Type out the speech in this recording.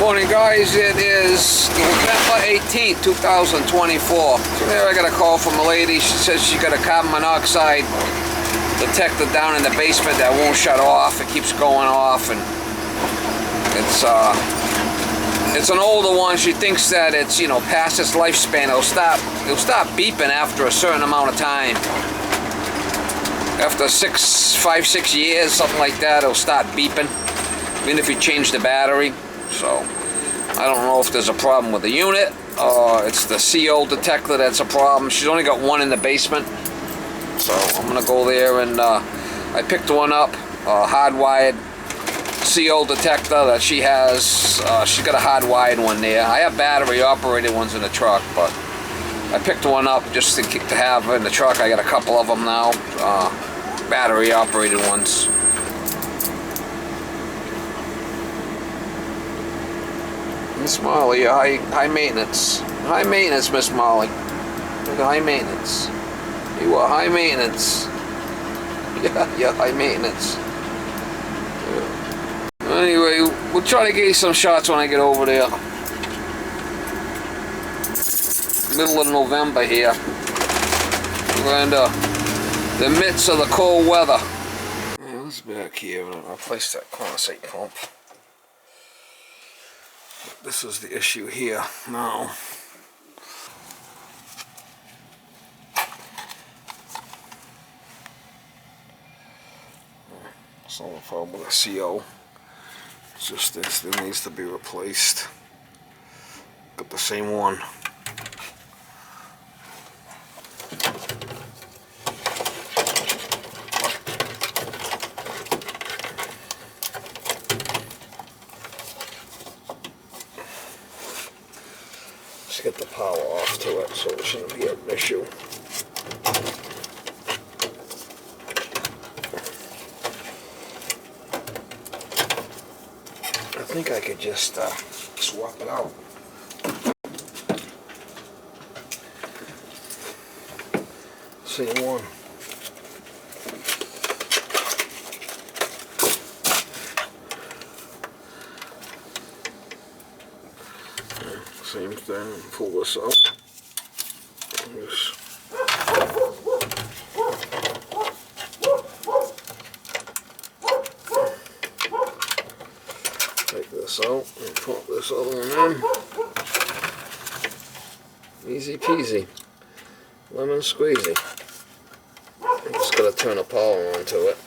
Morning guys, it is November 18th, 2024. So there I got a call from a lady. She says she got a carbon monoxide detector down in the basement that won't shut off. It keeps going off, and it's an older one. She thinks that it's, you know, past its lifespan. It'll stop beeping after a certain amount of time. After 5, 6 years, something like that, it'll start beeping, even if you change the battery. So I don't know if there's a problem with the unit or it's the CO detector that's a problem. She's only got one in the basement, so I'm gonna go there, and I picked one up, hardwired CO detector that she has. She's got a hardwired one there. I have battery operated ones in the truck, but I picked one up just to have in the truck. I got a couple of them now, battery operated ones. Miss Molly, high maintenance. High maintenance, Miss Molly. Look at high maintenance. You are high maintenance. Yeah, high maintenance. Yeah. Anyway, we'll try to get you some shots when I get over there. Middle of November here. We're in the midst of the cold weather. Yeah, let's back here. I'll place that condensate pump. This is the issue here now. It's not a problem with a CO. It's just this that needs to be replaced. Got the same one. Just get the power off to it, so it shouldn't be an issue. I think I could just swap it out. Same one. Same thing. Pull this up. Just take this out and put this other one in. Easy peasy. Lemon squeezy. I'm just gonna turn the power on to it.